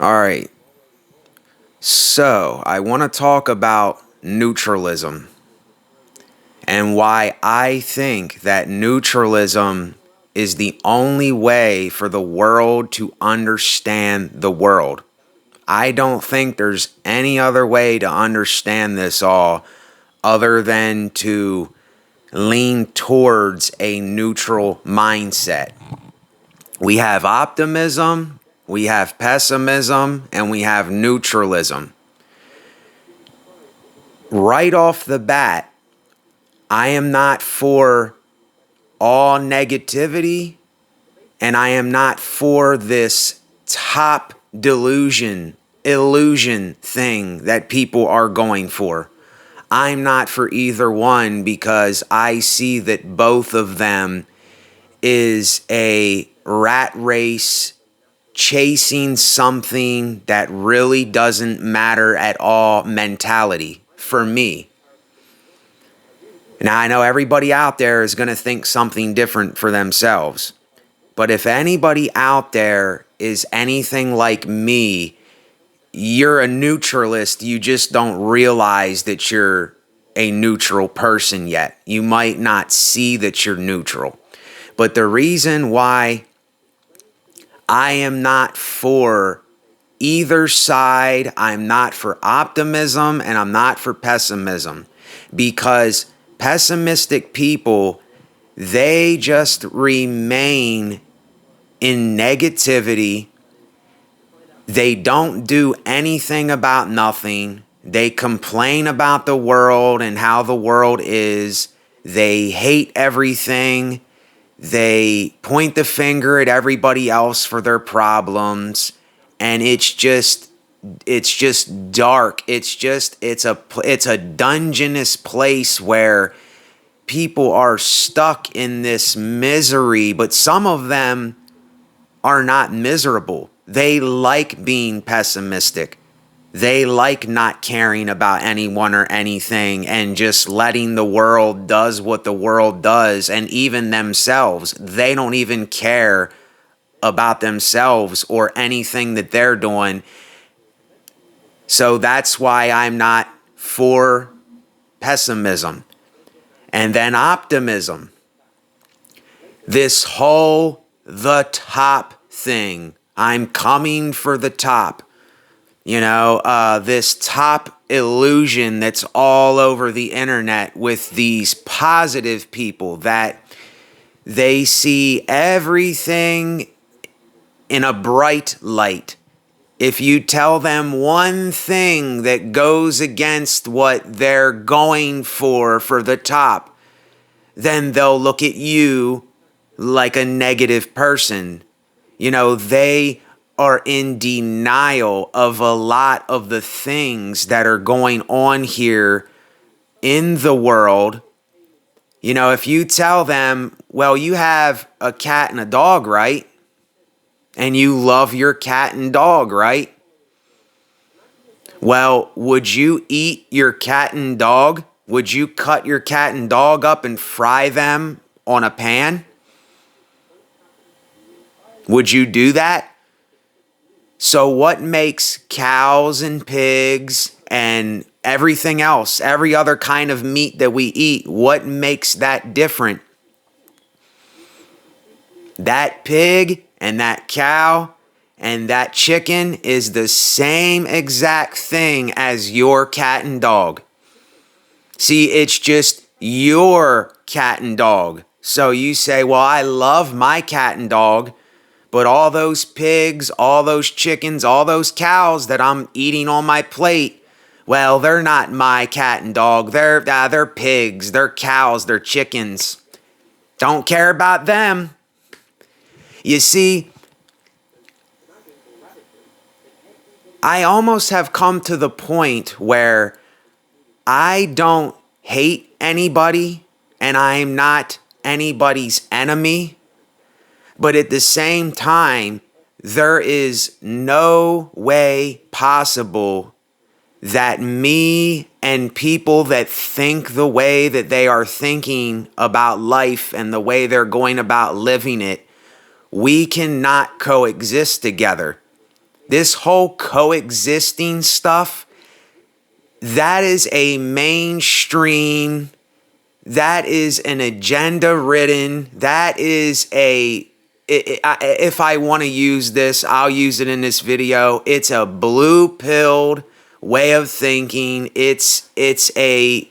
All right. So, I want to talk about neutralism and why I think that neutralism is the only way for the world to understand the world. I don't think there's any other way to understand this all other than to lean towards a neutral mindset. We have optimism, we have pessimism, and we have neutralism. Right off the bat, I am not for all negativity, and I am not for this top illusion thing that people are going for. I'm not for either one because I see that both of them is a rat race chasing something that really doesn't matter at all mentality for me. Now, I know everybody out there is going to think something different for themselves. But if anybody out there is anything like me, you're a neutralist. You just don't realize that you're a neutral person yet. You might not see that you're neutral. But the reason why I am not for either side, I'm not for optimism and I'm not for pessimism, because pessimistic people, they just remain in negativity. They don't do anything about nothing. They complain about the world and how the world is. They hate everything. They point the finger at everybody else for their problems. And it's just dark. It's a dungeonous place where people are stuck in this misery, but some of them are not miserable. They like being pessimistic. They like not caring about anyone or anything and just letting the world does what the world does. And even themselves, they don't even care about themselves or anything that they're doing. So that's why I'm not for pessimism. And then optimism. This whole the top thing. I'm coming for the top. This top illusion that's all over the internet with these positive people that they see everything in a bright light. If you tell them one thing that goes against what they're going for the top, then they'll look at you like a negative person. They are in denial of a lot of the things that are going on here in the world. If you tell them, well, you have a cat and a dog, right? And you love your cat and dog, right? Well, would you eat your cat and dog? Would you cut your cat and dog up and fry them on a pan? Would you do that? So what makes cows and pigs and everything else, every other kind of meat that we eat, what makes that different? That pig and that cow and that chicken is the same exact thing as your cat and dog. See, it's just your cat and dog. So you say, well, I love my cat and dog, but all those pigs, all those chickens, all those cows that I'm eating on my plate, well, they're not my cat and dog. They're pigs, they're cows, they're chickens. Don't care about them. You see, I almost have come to the point where I don't hate anybody and I'm not anybody's enemy. But at the same time, there is no way possible that me and people that think the way that they are thinking about life and the way they're going about living it, we cannot coexist together. This whole coexisting stuff, that is a mainstream, that is an agenda ridden, that is if I want to use this, I'll use it in this video. It's a blue-pilled way of thinking. It's a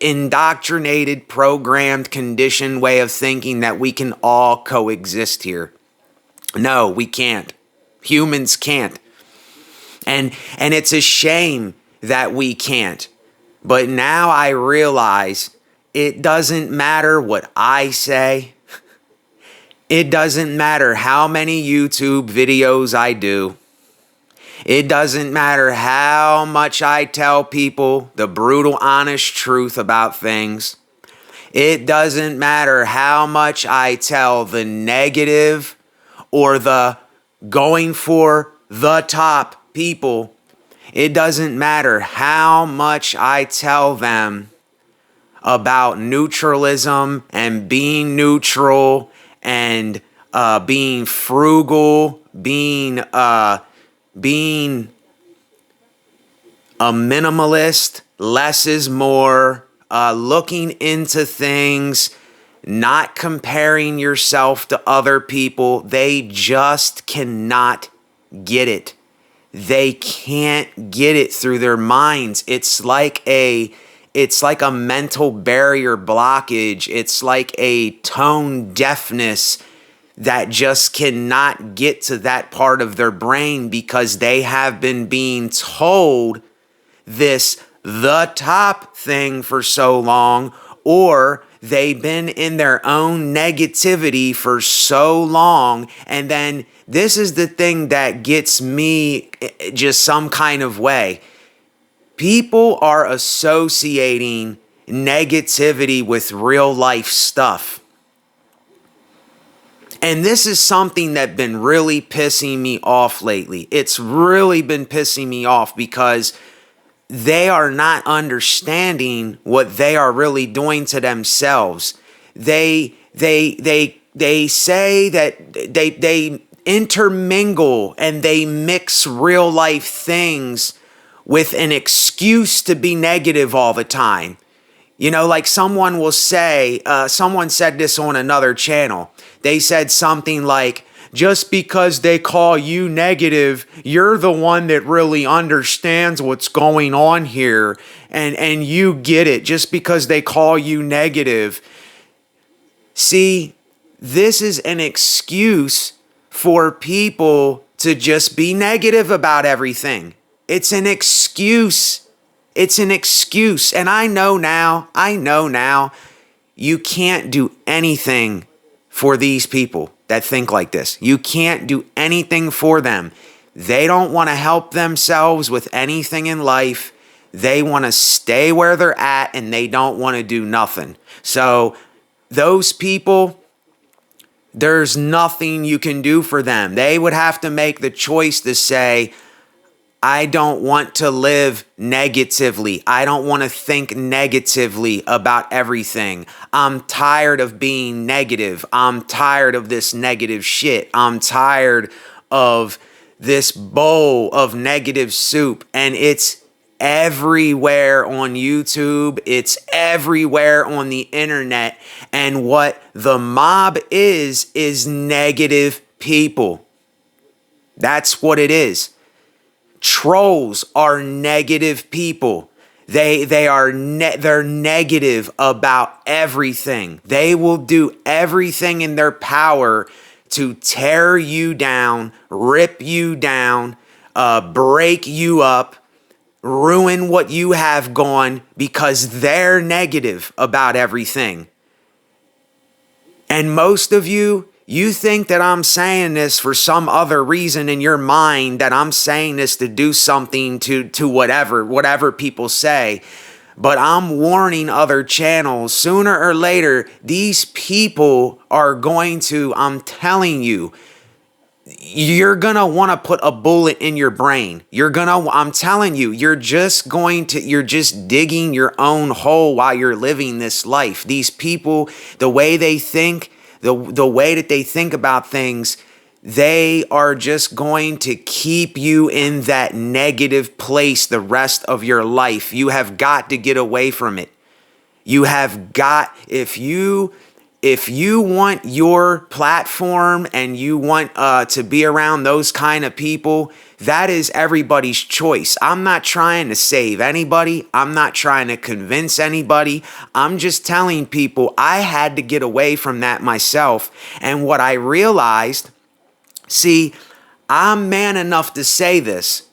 indoctrinated, programmed, conditioned way of thinking that we can all coexist here. No, we can't. Humans can't. And it's a shame that we can't. But now I realize it doesn't matter what I say. It doesn't matter how many YouTube videos I do. It doesn't matter how much I tell people the brutal, honest truth about things. It doesn't matter how much I tell the negative or the going for the top people. It doesn't matter how much I tell them about neutralism and being neutral and being frugal, being a minimalist, less is more, looking into things, not comparing yourself to other people. They just cannot get it. They can't get it through their minds. It's like a mental barrier blockage. It's like a tone deafness that just cannot get to that part of their brain because they have been being told this the top thing for so long, or they've been in their own negativity for so long. And then this is the thing that gets me just some kind of way. People are associating negativity with real life stuff. And this is something that's been really pissing me off lately. It's really been pissing me off because they are not understanding what they are really doing to themselves. They say that they intermingle and they mix real life things with an excuse to be negative all the time. You know, like someone will say, someone said this on another channel. They said something like, just because they call you negative, you're the one that really understands what's going on here, and you get it just because they call you negative. See, this is an excuse for people to just be negative about everything. It's an excuse. It's an excuse. And I know now, you can't do anything for these people that think like this. You can't do anything for them. They don't want to help themselves with anything in life. They want to stay where they're at and they don't want to do nothing. So those people, there's nothing you can do for them. They would have to make the choice to say, I don't want to live negatively. I don't want to think negatively about everything. I'm tired of being negative. I'm tired of this negative shit. I'm tired of this bowl of negative soup. And it's everywhere on YouTube. It's everywhere on the internet. And what the mob is negative people. That's what it is. Trolls are negative people. They're negative about everything. They will do everything in their power to tear you down, rip you down, break you up, ruin what you have gone because they're negative about everything. And most of you think that I'm saying this for some other reason in your mind, that I'm saying this to do something to whatever people say. But I'm warning other channels, sooner or later, these people are going to, I'm telling you, you're going to want to put a bullet in your brain. I'm telling you, you're just digging your own hole while you're living this life. These people, the way they think, the way that they think about things, they are just going to keep you in that negative place the rest of your life. You have got to get away from it. You have got, if you want your platform and you want to be around those kind of people, that is everybody's choice. I'm not trying to save anybody. I'm not trying to convince anybody. I'm just telling people I had to get away from that myself. And what I realized, see, I'm man enough to say this.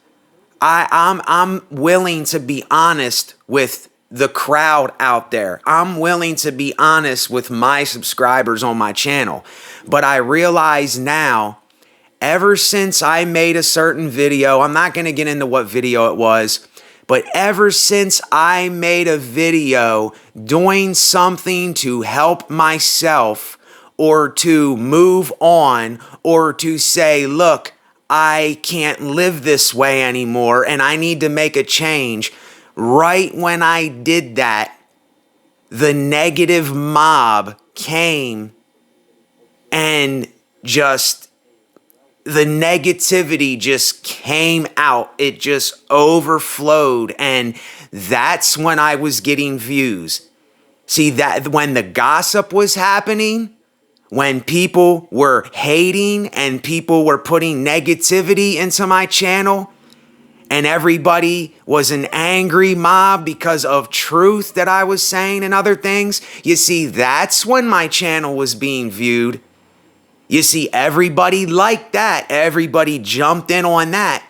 I'm willing to be honest with the crowd out there. I'm willing to be honest with my subscribers on my channel. But I realize now, ever since I made a certain video, I'm not going to get into what video it was, but ever since I made a video doing something to help myself or to move on or to say, look, I can't live this way anymore and I need to make a change. Right when I did that, the negative mob came and just, the negativity just came out. It just overflowed. And that's when I was getting views. See, that when the gossip was happening, when people were hating and people were putting negativity into my channel, and everybody was an angry mob because of truth that I was saying and other things. You see, that's when my channel was being viewed. You see, everybody liked that. Everybody jumped in on that.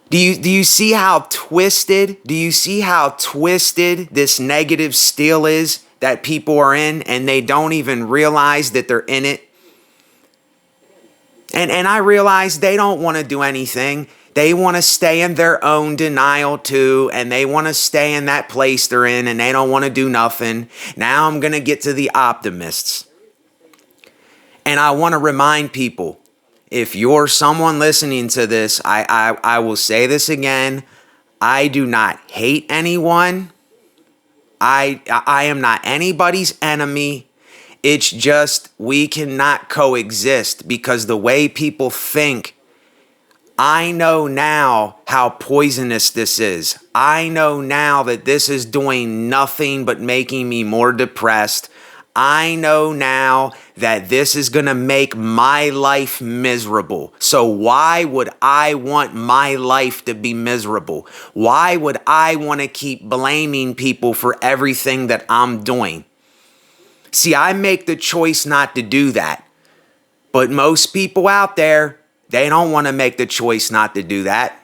Do you see how twisted? Do you see how twisted this negative still is that people are in and they don't even realize that they're in it? And I realize they don't want to do anything. They want to stay in their own denial too, and they want to stay in that place they're in, and they don't want to do nothing. Now I'm going to get to the optimists. And I want to remind people, if you're someone listening to this, I will say this again. I do not hate anyone. I am not anybody's enemy. It's just we cannot coexist because the way people think, I know now how poisonous this is. I know now that this is doing nothing but making me more depressed. I know now that this is going to make my life miserable. So why would I want my life to be miserable? Why would I want to keep blaming people for everything that I'm doing? See, I make the choice not to do that. But most people out there, they don't want to make the choice not to do that.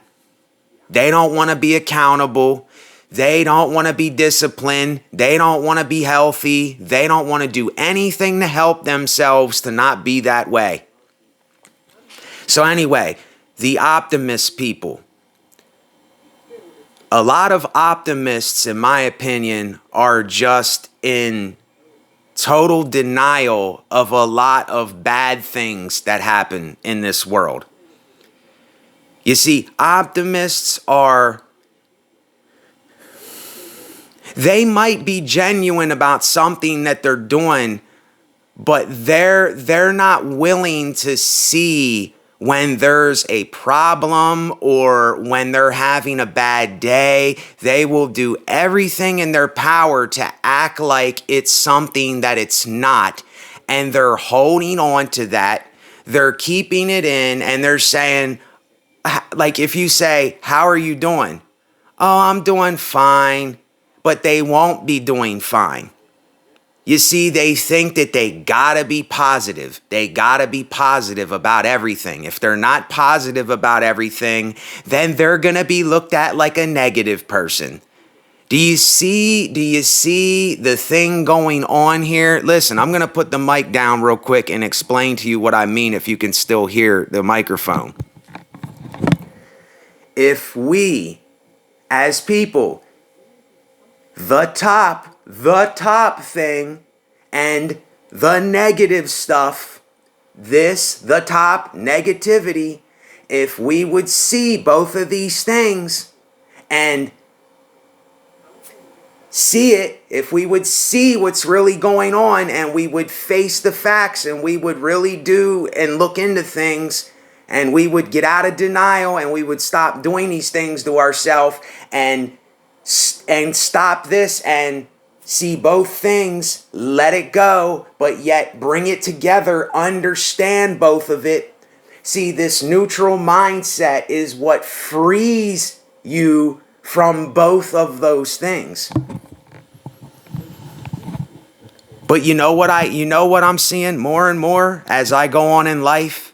They don't want to be accountable. They don't want to be disciplined. They don't want to be healthy. They don't want to do anything to help themselves to not be that way. So anyway, the optimist people. A lot of optimists, in my opinion, are just in total denial of a lot of bad things that happen in this world. You see, optimists they might be genuine about something that they're doing, but they're not willing to see when there's a problem or when they're having a bad day. They will do everything in their power to act like it's something that it's not. And they're holding on to that. They're keeping it in and they're saying, like if you say, how are you doing? Oh, I'm doing fine. But they won't be doing fine. You see, they think that they gotta be positive. They gotta be positive about everything. If they're not positive about everything, then they're gonna be looked at like a negative person. Do you see the thing going on here? Listen, I'm gonna put the mic down real quick and explain to you what I mean if you can still hear the microphone. If we, as people, the top thing and the negative stuff, the top negativity, if we would see both of these things and see it, if we would see what's really going on, and we would face the facts, and we would really do and look into things, and we would get out of denial, and we would stop doing these things to ourselves, and stop this and see both things, let it go, but yet bring it together, understand both of it. See, this neutral mindset is what frees you from both of those things. But you know what I'm seeing more and more as I go on in life?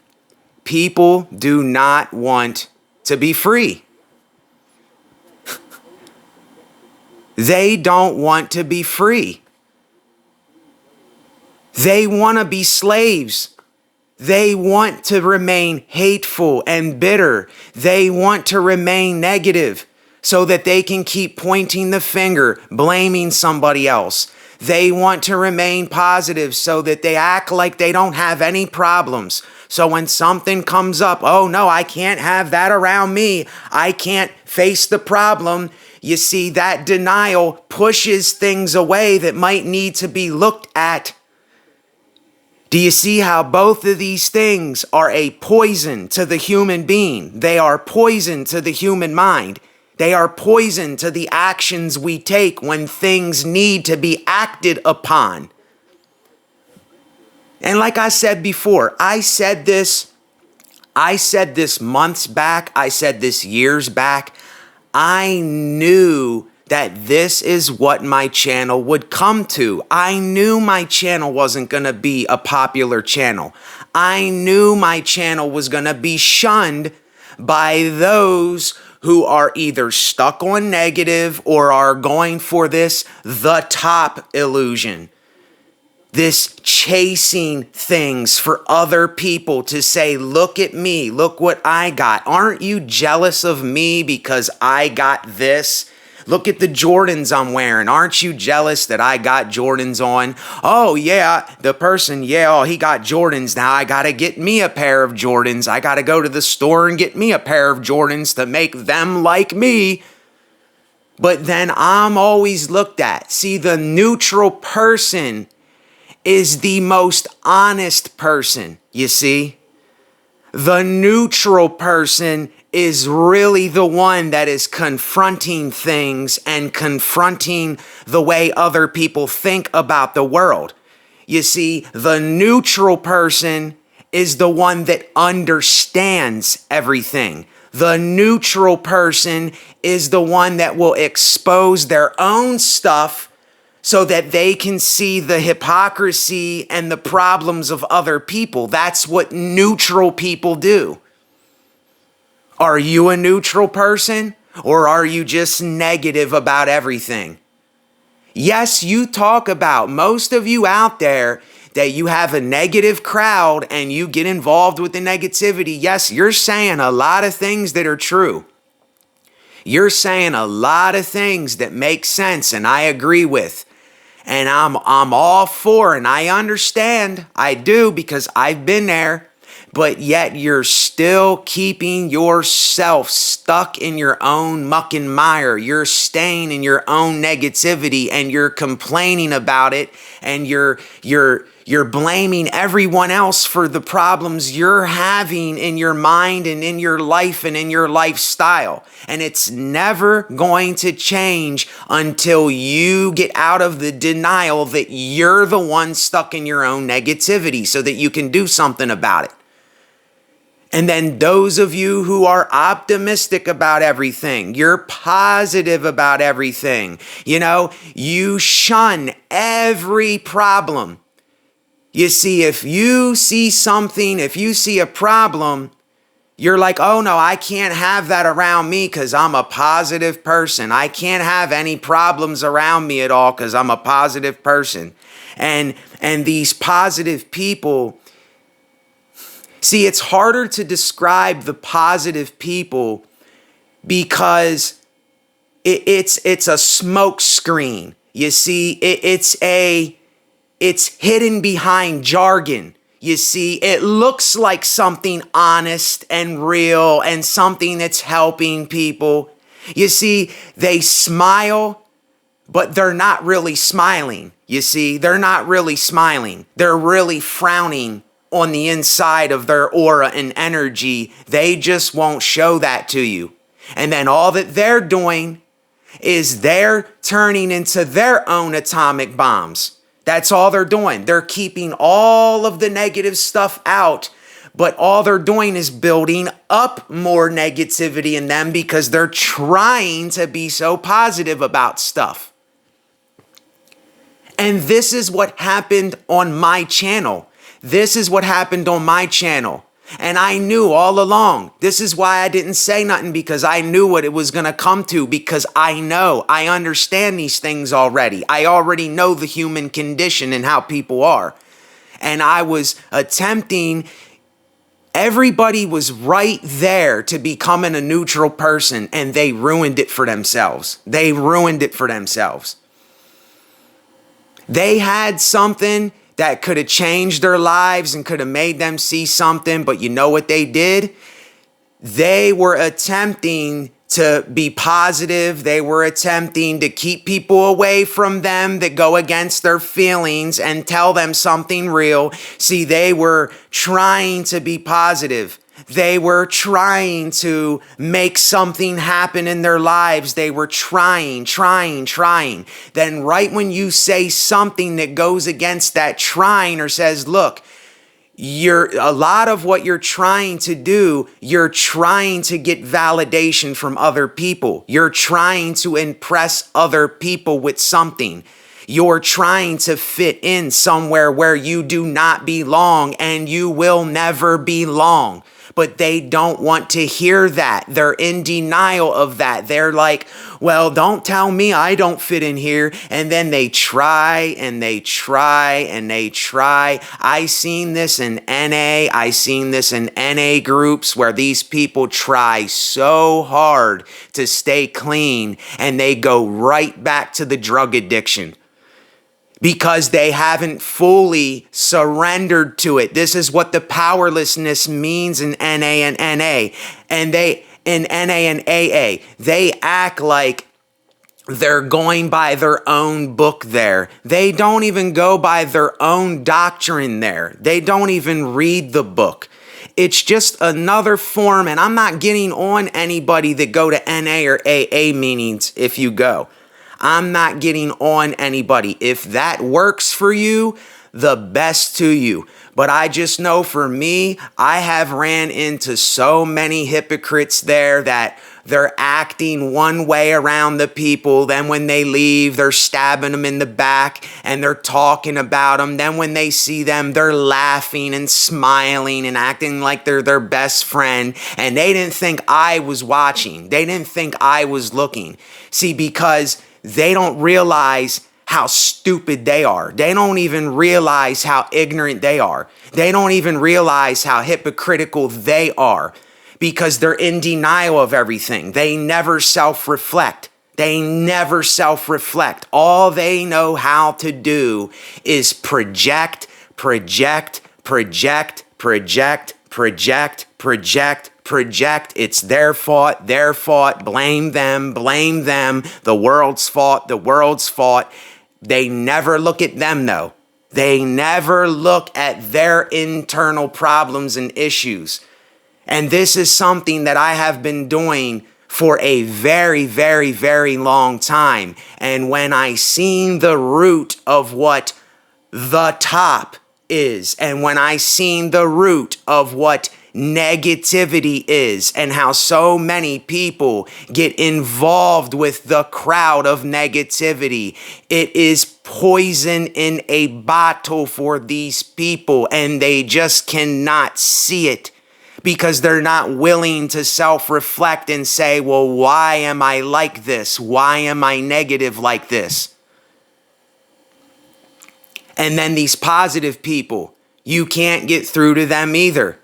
People do not want to be free. They don't want to be free. They want to be slaves. They want to remain hateful and bitter. They want to remain negative so that they can keep pointing the finger, blaming somebody else. They want to remain positive so that they act like they don't have any problems. So when something comes up, oh no, I can't have that around me. I can't face the problem. You see, that denial pushes things away that might need to be looked at. Do you see how both of these things are a poison to the human being? They are poison to the human mind. They are poison to the actions we take when things need to be acted upon. And like I said before, I said this months back. I said this years back. I knew that this is what my channel would come to. I knew my channel wasn't going to be a popular channel. I knew my channel was going to be shunned by those who are either stuck on negative or are going for the top illusion. This chasing things for other people to say, look at me, look what I got. Aren't you jealous of me because I got this? Look at the Jordans I'm wearing. Aren't you jealous that I got Jordans on? Oh yeah, the person, he got Jordans. Now I gotta get me a pair of Jordans. I gotta go to the store and get me a pair of Jordans to make them like me. But then I'm always looked at. See, the neutral person is the most honest person, you see? The neutral person is really the one that is confronting things and confronting the way other people think about the world. You see, the neutral person is the one that understands everything. The neutral person is the one that will expose their own stuff so that they can see the hypocrisy and the problems of other people. That's what neutral people do. Are you a neutral person, or are you just negative about everything? Yes, you talk about, most of you out there, that you have a negative crowd and you get involved with the negativity. Yes, you're saying a lot of things that are true. You're saying a lot of things that make sense and I agree with. And I'm all for, and I understand, I do, because I've been there. But yet you're still keeping yourself stuck in your own muck and mire. You're staying in your own negativity and you're complaining about it, and you're blaming everyone else for the problems you're having in your mind and in your life and in your lifestyle. And it's never going to change until you get out of the denial that you're the one stuck in your own negativity so that you can do something about it. And then those of you who are optimistic about everything, you're positive about everything, you shun every problem. You see, if you see something, if you see a problem, you're like, oh no, I can't have that around me because I'm a positive person. I can't have any problems around me at all because I'm a positive person. And these positive people, see, it's harder to describe the positive people because it's a smoke screen. You see, it's hidden behind jargon. You see, it looks like something honest and real and something that's helping people. You see, they smile, but they're not really smiling. You see, they're not really smiling. They're really frowning on the inside of their aura and energy. They just won't show that to you. And then all that they're doing is they're turning into their own atomic bombs. That's all they're doing. They're keeping all of the negative stuff out, but all they're doing is building up more negativity in them because they're trying to be so positive about stuff. And this is what happened on my channel. This is what happened on my channel. And I knew all along. This is why I didn't say nothing, because I knew what it was going to come to, because I understand these things already. I already know the human condition and how people are. And I was attempting, everybody was right there to becoming a neutral person, and they ruined it for themselves. They ruined it for themselves. They had something that could have changed their lives and could have made them see something, but you know what they did? They were attempting to be positive. They were attempting to keep people away from them that go against their feelings and tell them something real. See, they were trying to be positive. They were trying to make something happen in their lives. They were trying. Then right when you say something that goes against that trying, or says, look, a lot of what you're trying to do, you're trying to get validation from other people. You're trying to impress other people with something. You're trying to fit in somewhere where you do not belong, and you will never belong. But they don't want to hear that. They're in denial of that. They're like, well, don't tell me I don't fit in here. And then they try and they try and they try. I seen this in NA. I seen this in NA groups where these people try so hard to stay clean, and they go right back to the drug addiction, because they haven't fully surrendered to it. This is what the powerlessness means in NA and NA. And in NA and AA, they act like they're going by their own book there. They don't even go by their own doctrine there. They don't even read the book. It's just another form, and I'm not getting on anybody that go to NA or AA meetings if you go. I'm not getting on anybody. If that works for you, the best to you. But I just know for me, I have ran into so many hypocrites there that they're acting one way around the people. Then when they leave, they're stabbing them in the back and they're talking about them. Then when they see them, they're laughing and smiling and acting like they're their best friend. And they didn't think I was watching. They didn't think I was looking. See, because they don't realize how stupid they are. They don't even realize how ignorant they are. They don't even realize how hypocritical they are, because they're in denial of everything. They never self-reflect. They never self-reflect. All they know how to do is project. It's their fault, blame them, the world's fault. They never look at them though. They never look at their internal problems and issues. And this is something that I have been doing for a very, very, very long time. And when I seen the root of what the top is, and when I seen the root of what negativity is, and how so many people get involved with the crowd of negativity, it is poison in a bottle for these people, and they just cannot see it because they're not willing to self-reflect and say, well, why am I like this? Why am I negative like this? And then these positive people, you can't get through to them either.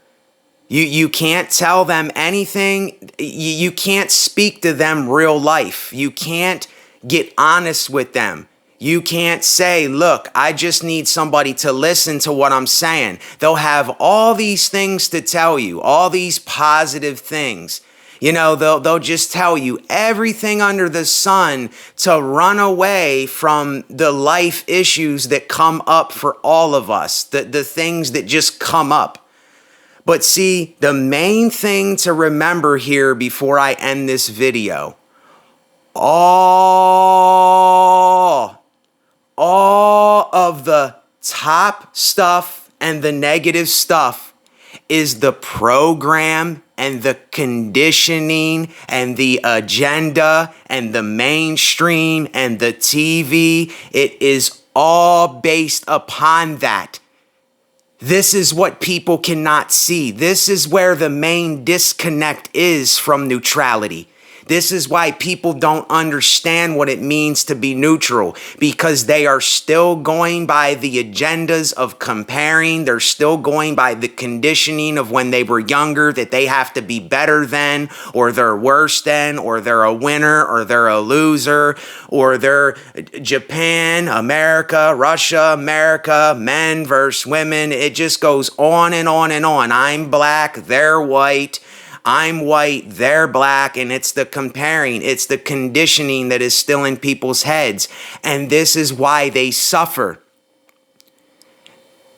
You can't tell them anything. You can't speak to them real life. You can't get honest with them. You can't say, look, I just need somebody to listen to what I'm saying. They'll have all these things to tell you, all these positive things. They'll just tell you everything under the sun to run away from the life issues that come up for all of us, the things that just come up. But see, the main thing to remember here before I end this video, all of the top stuff and the negative stuff is the program and the conditioning and the agenda and the mainstream and the TV. It is all based upon that. This is what people cannot see. This is where the main disconnect is from neutrality. This is why people don't understand what it means to be neutral, because they are still going by the agendas of comparing. They're still going by the conditioning of when they were younger, that they have to be better than, or they're worse than, or they're a winner, or they're a loser, or they're Japan, America, Russia, America, men versus women. It just goes on and on and on. I'm black, they're white. I'm white, they're black, and it's the comparing, it's the conditioning that is still in people's heads. And this is why they suffer.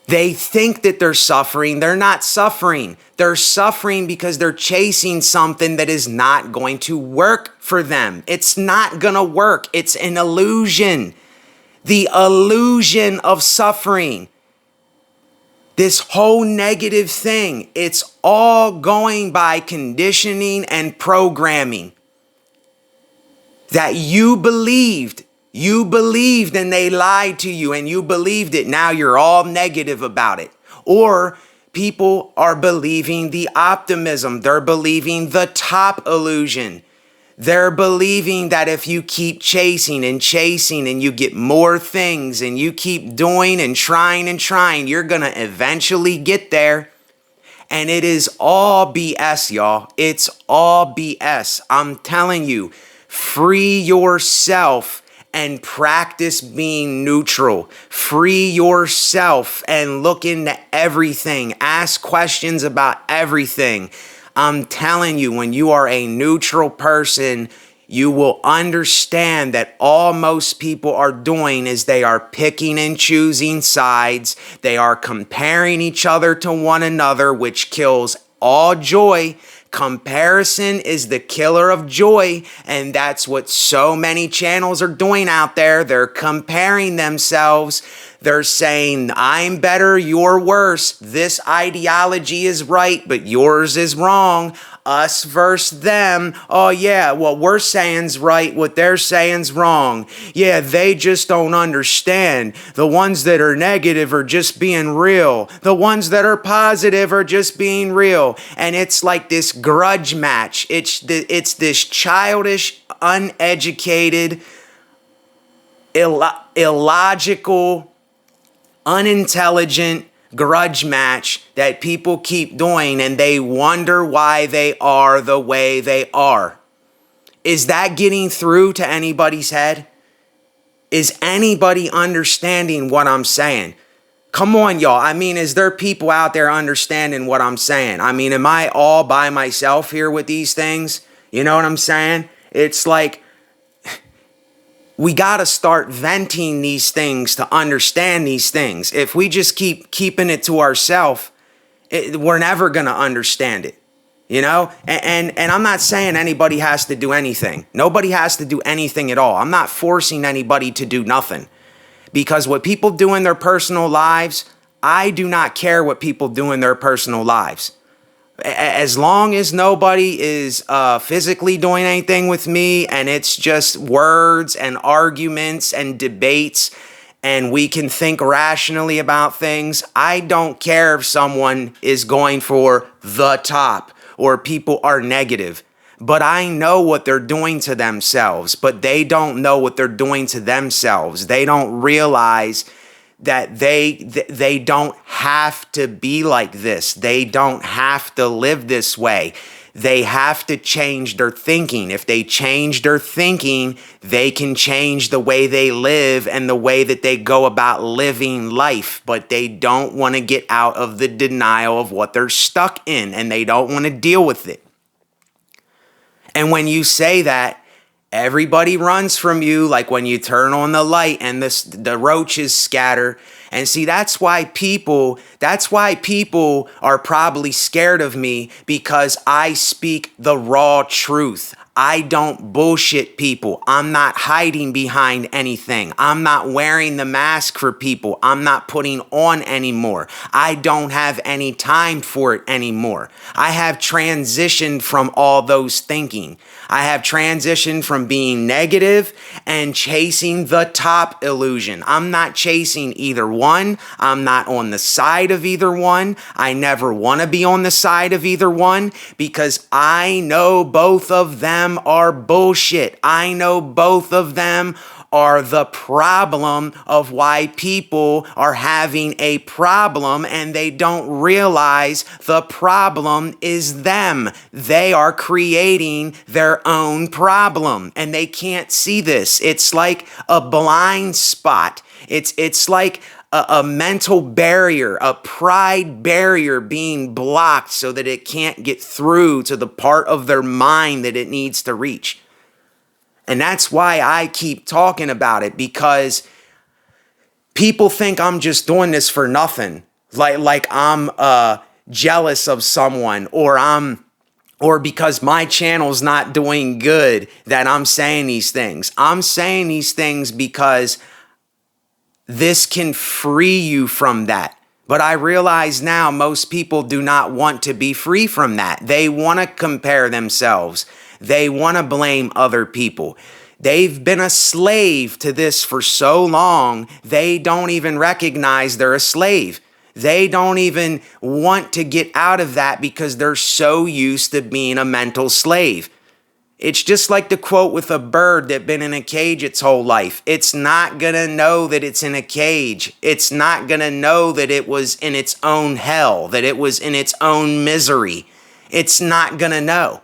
They think that they're suffering. They're not suffering. They're suffering because they're chasing something that is not going to work for them. It's not going to work. It's an illusion. The illusion of suffering. This whole negative thing, it's all going by conditioning and programming that you believed and they lied to you and you believed it. Now you're all negative about it. Or people are believing the optimism. They're believing the top illusion. They're believing that if you keep chasing and you get more things and you keep doing and trying, you're going to eventually get there. And it is all BS, y'all. It's all BS. I'm telling you, free yourself and practice being neutral. Free yourself and look into everything. Ask questions about everything. I'm telling you, when you are a neutral person, you will understand that all most people are doing is they are picking and choosing sides. They are comparing each other to one another, which kills all joy. Comparison is the killer of joy, and that's what so many channels are doing out there. They're comparing themselves. They're saying, I'm better, you're worse. This ideology is right, but yours is wrong. Us versus them. Oh yeah, what we're saying's right, what they're saying's wrong. Yeah, they just don't understand. The ones that are negative are just being real. The ones that are positive are just being real. And it's like this grudge match. It's this childish, uneducated, illogical, unintelligent grudge match that people keep doing, and they wonder why they are the way they are. Is that getting through to anybody's head? Is anybody understanding what I'm saying? Come on, y'all. I mean, is there people out there understanding what I'm saying? I mean, am I all by myself here with these things? You know what I'm saying? It's like, we got to start venting these things to understand these things. If we just keep keeping it to ourselves, we're never going to understand it, you know? And I'm not saying anybody has to do anything. Nobody has to do anything at all. I'm not forcing anybody to do nothing, because what people do in their personal lives, I do not care what people do in their personal lives. As long as nobody is physically doing anything with me, and it's just words and arguments and debates, and we can think rationally about things, I don't care if someone is going for the top or people are negative. But I know what they're doing to themselves, but they don't know what they're doing to themselves. They don't realize that they don't have to be like this. They don't have to live this way. They have to change their thinking. If they change their thinking, they can change the way they live and the way that they go about living life. But they don't want to get out of the denial of what they're stuck in, and they don't want to deal with it. And when you say that, everybody runs from you, like when you turn on the light and the roaches scatter. And see, that's why people are probably scared of me, because I speak the raw truth. I don't bullshit people. I'm not hiding behind anything. I'm not wearing the mask for people. I'm not putting on anymore. I don't have any time for it anymore. I have transitioned from all those thinking. I have transitioned from being negative and chasing the top illusion. I'm not chasing either one. I'm not on the side of either one. I never want to be on the side of either one, because I know both of them are bullshit. I know both of them are the problem of why people are having a problem, and they don't realize the problem is them. They are creating their own problem, and they can't see this. It's like a blind spot. It's like a mental barrier, a pride barrier being blocked so that it can't get through to the part of their mind that it needs to reach. And that's why I keep talking about it, because people think I'm just doing this for nothing. Like I'm jealous of someone, or because my channel's not doing good that I'm saying these things. I'm saying these things because this can free you from that. But I realize now most people do not want to be free from that. They want to compare themselves. They want to blame other people. They've been a slave to this for so long, they don't even recognize they're a slave. They don't even want to get out of that because they're so used to being a mental slave. It's just like the quote with a bird that's been in a cage its whole life. It's not going to know that it's in a cage. It's not going to know that it was in its own hell, that it was in its own misery. It's not going to know,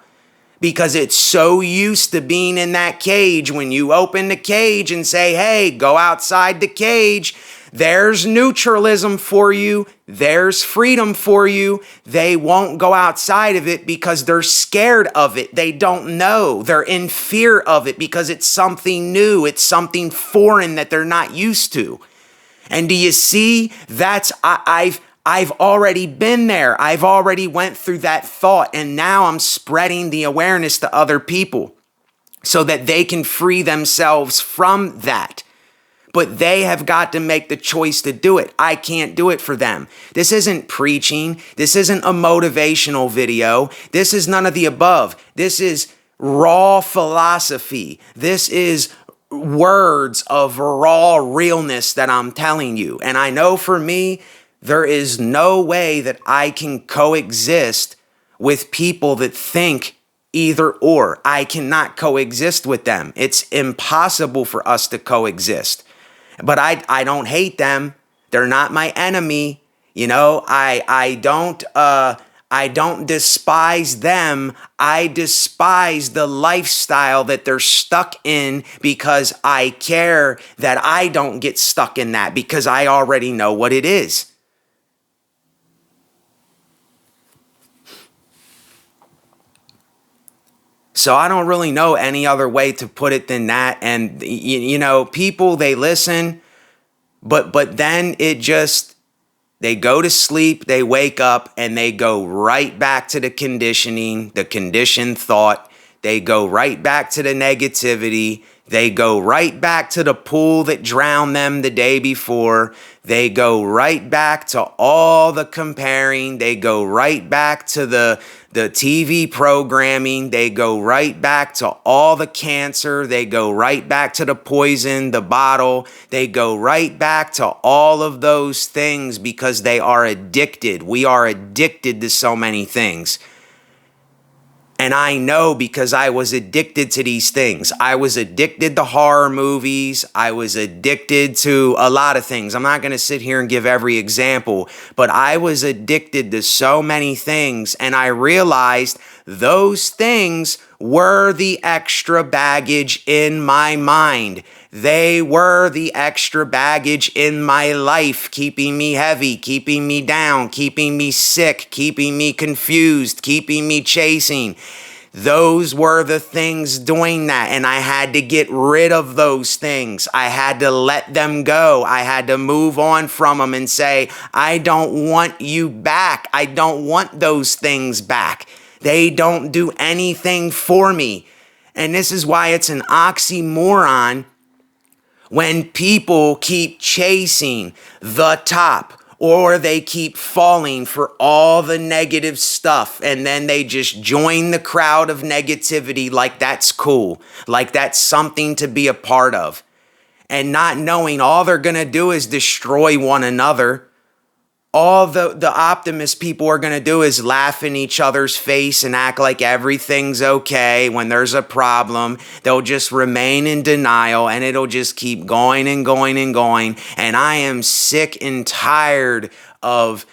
because it's so used to being in that cage. When you open the cage and say, hey, go outside the cage, there's neutralism for you. There's freedom for you. They won't go outside of it because they're scared of it. They don't know. They're in fear of it because it's something new. It's something foreign that they're not used to. And do you see? I've already been there. I've already went through that thought, and now I'm spreading the awareness to other people so that they can free themselves from that. But they have got to make the choice to do it. I can't do it for them. This isn't preaching. This isn't a motivational video. This is none of the above. This is raw philosophy. This is words of raw realness that I'm telling you. And I know for me, there is no way that I can coexist with people that think either or. I cannot coexist with them. It's impossible for us to coexist. But I don't hate them. They're not my enemy. You know, I don't despise them. I despise the lifestyle that they're stuck in, because I care that I don't get stuck in that, because I already know what it is. So I don't really know any other way to put it than that. And, you know, people, they listen, but then they go to sleep, they wake up, and they go right back to the conditioning, the conditioned thought. They go right back to the negativity. They go right back to the pool that drowned them the day before. They go right back to all the comparing. They go right back to the TV programming. They go right back to all the cancer. They go right back to the poison, the bottle. They go right back to all of those things because they are addicted. We are addicted to so many things. And I know, because I was addicted to these things. I was addicted to horror movies. I was addicted to a lot of things. I'm not going to sit here and give every example, but I was addicted to so many things. And I realized those things were the extra baggage in my mind. They were the extra baggage in my life, keeping me heavy, keeping me down, keeping me sick, keeping me confused, keeping me chasing. Those were the things doing that, and I had to get rid of those things. I had to let them go. I had to move on from them and say, I don't want you back. I don't want those things back. They don't do anything for me. And this is why it's an oxymoron when people keep chasing the top, or they keep falling for all the negative stuff, and then they just join the crowd of negativity like that's cool, like that's something to be a part of, and not knowing all they're going to do is destroy one another. All the optimist people are going to do is laugh in each other's face and act like everything's okay. When there's a problem, they'll just remain in denial, and it'll just keep going and going and going. And I am sick and tired of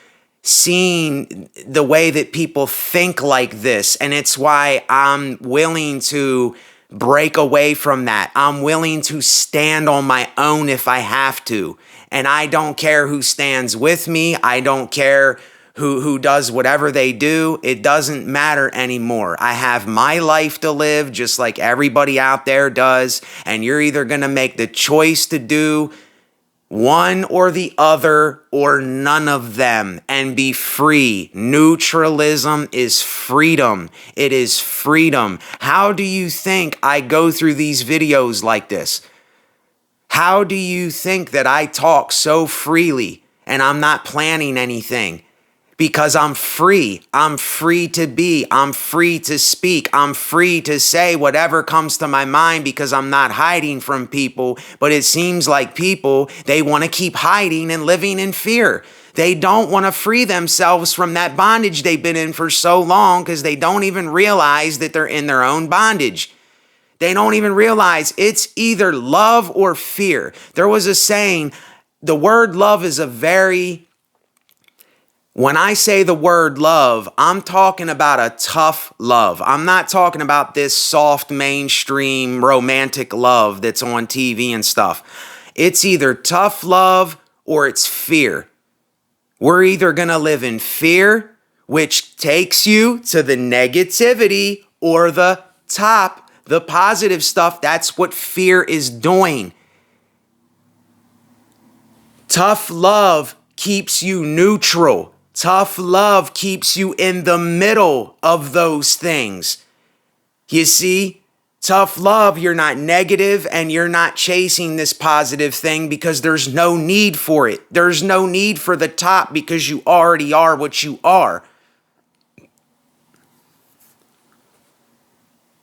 seeing the way that people think like this. And it's why I'm willing to break away from that. I'm willing to stand on my own if I have to. And I don't care who stands with me. I don't care who does whatever they do. It doesn't matter anymore. I have my life to live just like everybody out there does. And you're either going to make the choice to do one or the other or none of them and be free. Neutralism is freedom. It is freedom. How do you think I go through these videos like this? How do you think that I talk so freely and I'm not planning anything? Because I'm free. I'm free to be. I'm free to speak. I'm free to say whatever comes to my mind because I'm not hiding from people. But it seems like people, they want to keep hiding and living in fear. They don't want to free themselves from that bondage they've been in for so long because they don't even realize that they're in their own bondage. They don't even realize it's either love or fear. There was a saying, the word love is when I say the word love, I'm talking about a tough love. I'm not talking about this soft, mainstream, romantic love that's on TV and stuff. It's either tough love or it's fear. We're either going to live in fear, which takes you to the negativity, or the top, the positive stuff. That's what fear is doing. Tough love keeps you neutral. Tough love keeps you in the middle of those things. You see, tough love, you're not negative and you're not chasing this positive thing because there's no need for it. There's no need for the top because you already are what you are.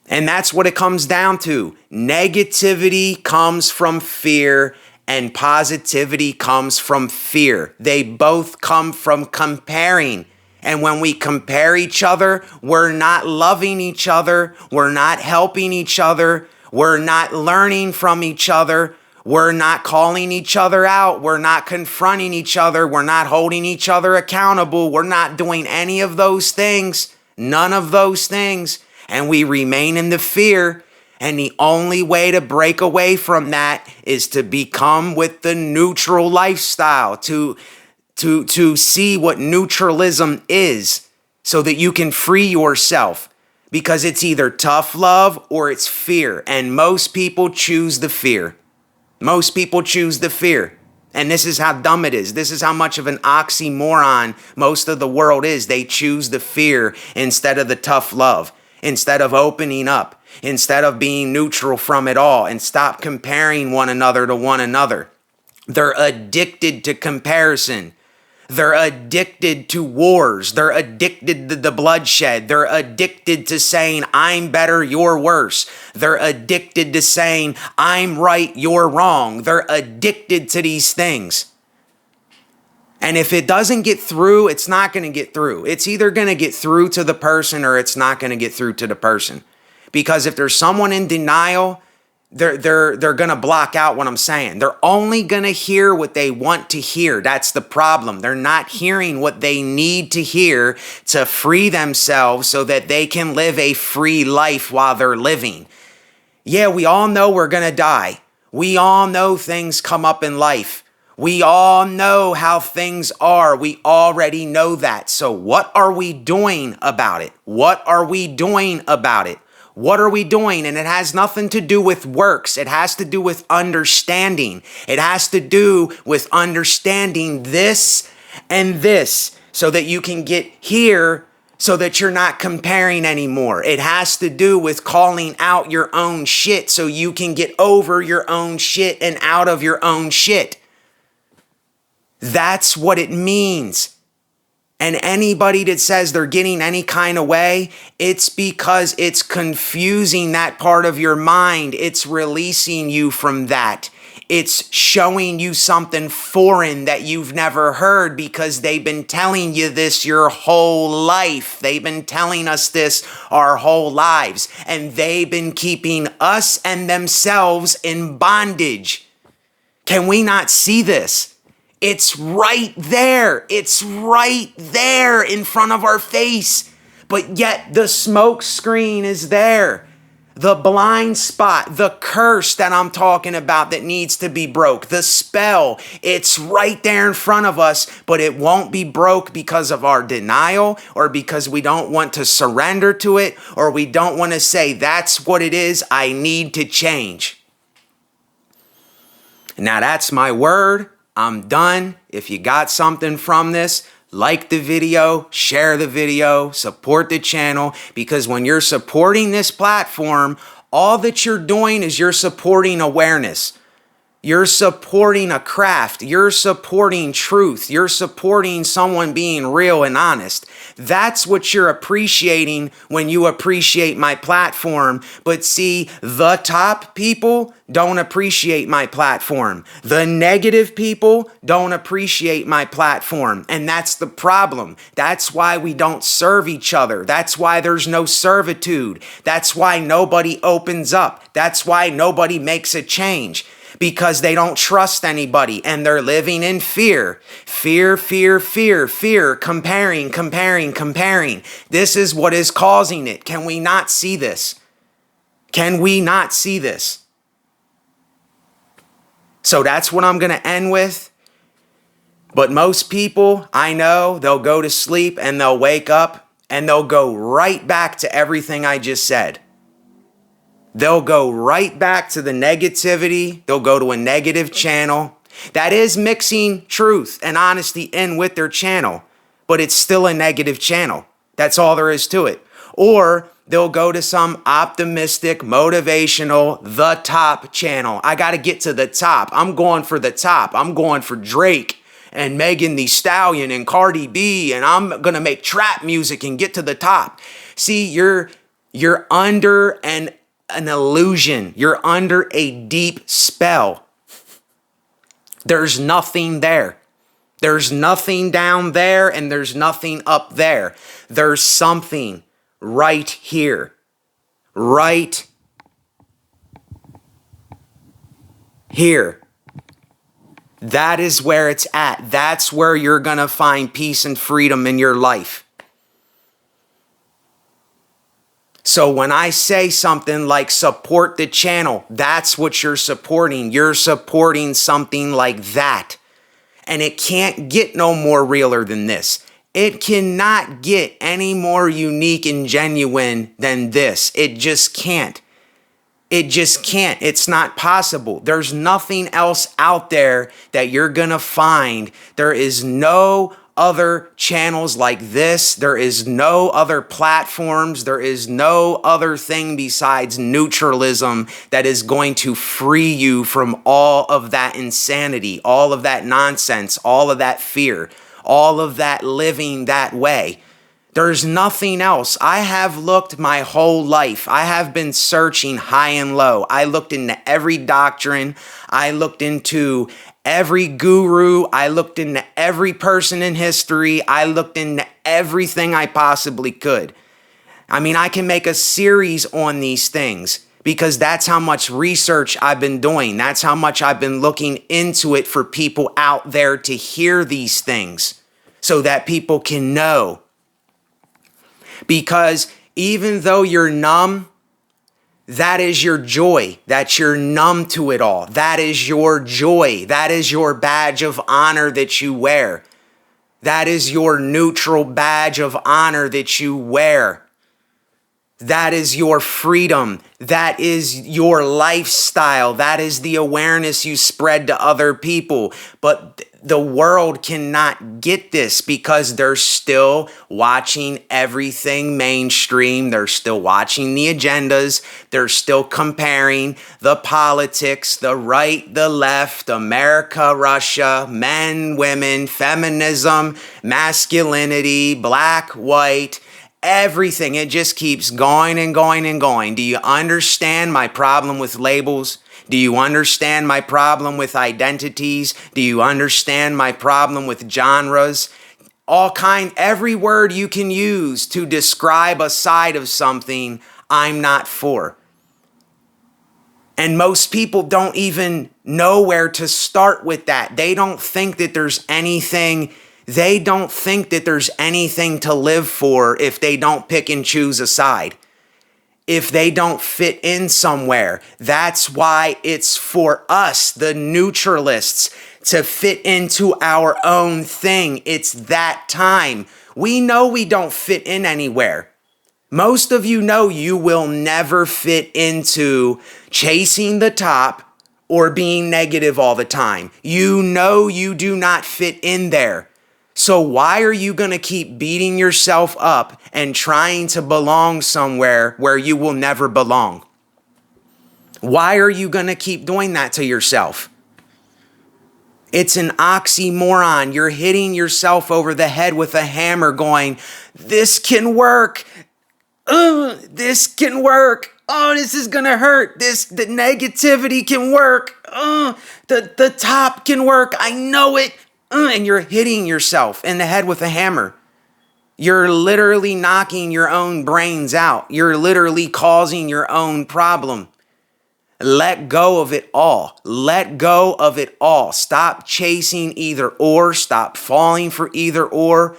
And that's what it comes down to. Negativity comes from fear and positivity comes from fear. They both come from comparing. And when we compare each other, we're not loving each other. We're not helping each other. We're not learning from each other. We're not calling each other out. We're not confronting each other. We're not holding each other accountable. We're not doing any of those things. None of those things. And we remain in the fear. And the only way to break away from that is to become with the neutral lifestyle, to see what neutralism is so that you can free yourself, because it's either tough love or it's fear. And most people choose the fear. Most people choose the fear. And this is how dumb it is. This is how much of an oxymoron most of the world is. They choose the fear instead of the tough love, instead of opening up, instead of being neutral from it all, and stop comparing one another to one another. They're addicted to comparison. They're addicted to wars. They're addicted to the bloodshed. They're addicted to saying, I'm better, you're worse. They're addicted to saying, I'm right, you're wrong. They're addicted to these things. And if it doesn't get through, it's not going to get through. It's either going to get through to the person or it's not going to get through to the person. Because if there's someone in denial, they're going to block out what I'm saying. They're only going to hear what they want to hear. That's the problem. They're not hearing what they need to hear to free themselves so that they can live a free life while they're living. Yeah, we all know we're going to die. We all know things come up in life. We all know how things are. We already know that. So what are we doing about it? What are we doing about it? What are we doing? And it has nothing to do with works. It has to do with understanding. It has to do with understanding this and this so that you can get here so that you're not comparing anymore. It has to do with calling out your own shit so you can get over your own shit and out of your own shit. That's what it means. And anybody that says they're getting any kind of way, it's because it's confusing that part of your mind. It's releasing you from that. It's showing you something foreign that you've never heard because they've been telling you this your whole life. They've been telling us this our whole lives. And they've been keeping us and themselves in bondage. Can we not see this? It's right there. It's right there in front of our face. But yet the smoke screen is there. The blind spot, the curse that I'm talking about that needs to be broke, the spell, it's right there in front of us, but it won't be broke because of our denial or because we don't want to surrender to it or we don't want to say, that's what it is, I need to change. Now that's my word. I'm done. If you got something from this, like the video, share the video, support the channel, because when you're supporting this platform, all that you're doing is you're supporting awareness. You're supporting a craft. You're supporting truth. You're supporting someone being real and honest. That's what you're appreciating when you appreciate my platform. But see, the top people don't appreciate my platform. The negative people don't appreciate my platform. And that's the problem. That's why we don't serve each other. That's why there's no servitude. That's why nobody opens up. That's why nobody makes a change. Because they don't trust anybody and they're living in fear. Fear, fear, fear, fear, comparing. This is what is causing it. Can we not see this? Can we not see this? So that's what I'm going to end with. But most people, I know, they'll go to sleep and they'll wake up and they'll go right back to everything I just said. They'll go right back to the negativity. They'll go to a negative channel that is mixing truth and honesty in with their channel, but it's still a negative channel. That's all there is to it. Or they'll go to some optimistic, motivational, the top channel. I got to get to the top. I'm going for the top. I'm going for Drake and Megan Thee Stallion and Cardi B, and I'm going to make trap music and get to the top. See, you're under an illusion. You're under a deep spell. There's nothing there. There's nothing down there and there's nothing up there. There's something right here. Right here. That is where it's at. That's where you're going to find peace and freedom in your life. So when I say something like support the channel, that's what you're supporting. You're supporting something like that. And it can't get no more realer than this. It cannot get any more unique and genuine than this. It just can't. It just can't. It's not possible. There's nothing else out there that you're going to find. There is no other channels like this. There is no other platforms. There is no other thing besides neutralism that is going to free you from all of that insanity, all of that nonsense, all of that fear, all of that living that way. There's nothing else. I have looked my whole life. I have been searching high and low. I looked into every doctrine. I looked into every guru. I looked into every person in history. I looked into everything I possibly could. I mean, I can make a series on these things because that's how much research I've been doing. That's how much I've been looking into it for people out there to hear these things so that people can know. Because even though you're numb, That is your joy, that you're numb to it all. That is your joy. That is your badge of honor that you wear. That is your neutral badge of honor that you wear. That is your freedom. That is your lifestyle. That is the awareness you spread to other people. But the world cannot get this because they're still watching everything mainstream. They're still watching the agendas. They're still comparing the politics, the right, the left, America, Russia, men, women, feminism, masculinity, black, white. Everything. It just keeps going and going and going. Do you understand my problem with labels? Do you understand my problem with identities? Do you understand my problem with genres? Every word you can use to describe a side of something, I'm not for. And most people don't even know where to start with that. They don't think that there's anything to live for if they don't pick and choose a side. If they don't fit in somewhere. That's why it's for us, the neutralists, to fit into our own thing. It's that time. We know we don't fit in anywhere. Most of you know you will never fit into chasing the top or being negative all the time. You know you do not fit in there. So why are you going to keep beating yourself up and trying to belong somewhere where you will never belong? Why are you going to keep doing that to yourself? It's an oxymoron. You're hitting yourself over the head with a hammer going, this can work. This can work. Oh, this is going to hurt. The negativity can work. The top can work. I know it. And you're hitting yourself in the head with a hammer. You're literally knocking your own brains out. You're literally causing your own problem. Let go of it all. Let go of it all. Stop chasing either or. Stop falling for either or.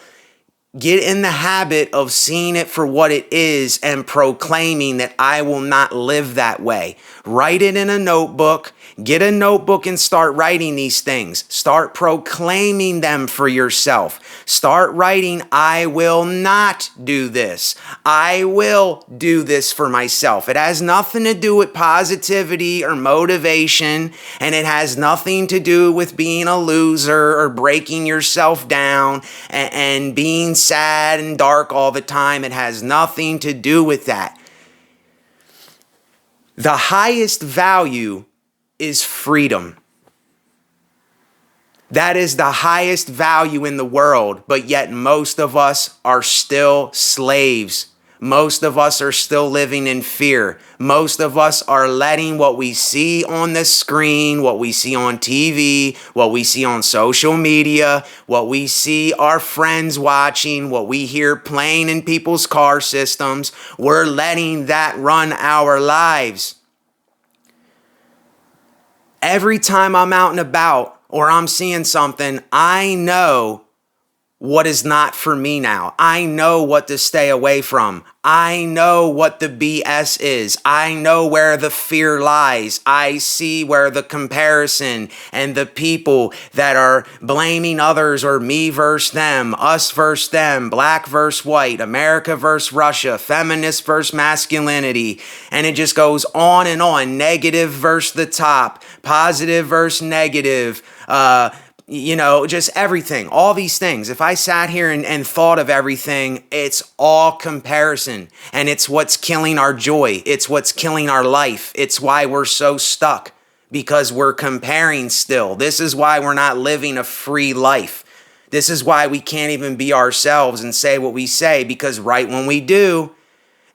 Get in the habit of seeing it for what it is and proclaiming that I will not live that way. Write it in a notebook. Get a notebook and start writing these things. Start proclaiming them for yourself. Start writing, I will not do this. I will do this for myself. It has nothing to do with positivity or motivation, and it has nothing to do with being a loser or breaking yourself down and being sad and dark all the time. It has nothing to do with that. The highest value is freedom. That is the highest value in the world, but yet most of us are still slaves. Most of us are still living in fear. Most of us are letting what we see on the screen, what we see on TV, what we see on social media, what we see our friends watching, what we hear playing in people's car systems, we're letting that run our lives. Every time I'm out and about or I'm seeing something, I know what is not for me now. I know what to stay away from. I know what the BS is. I know where the fear lies. I see where the comparison and the people that are blaming others or me versus them, us versus them, black versus white, America versus Russia, feminist versus masculinity. And it just goes on and on. Negative versus the top, positive versus negative, just everything, all these things. If I sat here and thought of everything, it's all comparison, and it's what's killing our joy. It's what's killing our life. It's why we're so stuck, because we're comparing still. This is why we're not living a free life. This is why we can't even be ourselves and say what we say, because right when we do,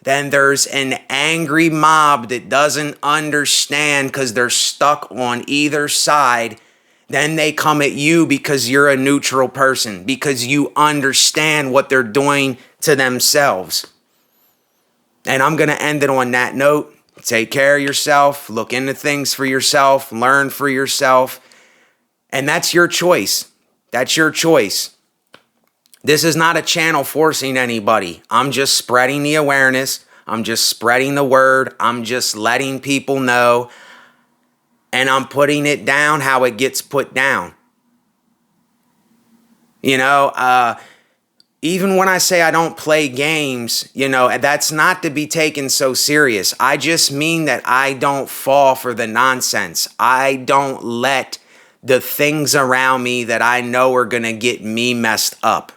then there's an angry mob that doesn't understand because they're stuck on either side. Then they come at you because you're a neutral person, because you understand what they're doing to themselves. And I'm going to end it on that note. Take care of yourself, look into things for yourself, learn for yourself. And that's your choice. That's your choice. This is not a channel forcing anybody. I'm just spreading the awareness. I'm just spreading the word. I'm just letting people know. And I'm putting it down how it gets put down. You know, even when I say I don't play games, you know, that's not to be taken so serious. I just mean that I don't fall for the nonsense. I don't let the things around me that I know are going to get me messed up.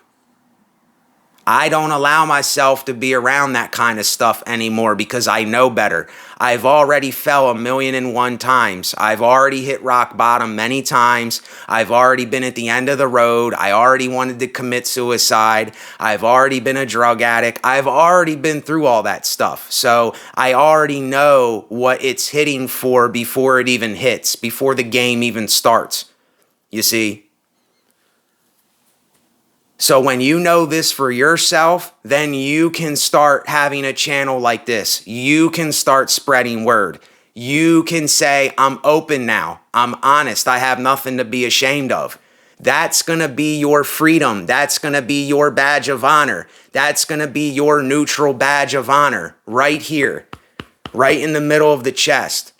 I don't allow myself to be around that kind of stuff anymore because I know better. I've already fell 1,000,001 times. I've already hit rock bottom many times. I've already been at the end of the road. I already wanted to commit suicide. I've already been a drug addict. I've already been through all that stuff. So I already know what it's hitting for before it even hits, before the game even starts. You see? So when you know this for yourself, then you can start having a channel like this. You can start spreading word. You can say, I'm open now. I'm honest. I have nothing to be ashamed of. That's going to be your freedom. That's going to be your badge of honor. That's going to be your neutral badge of honor right here, right in the middle of the chest.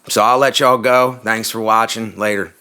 So I'll let y'all go. Thanks for watching. Later.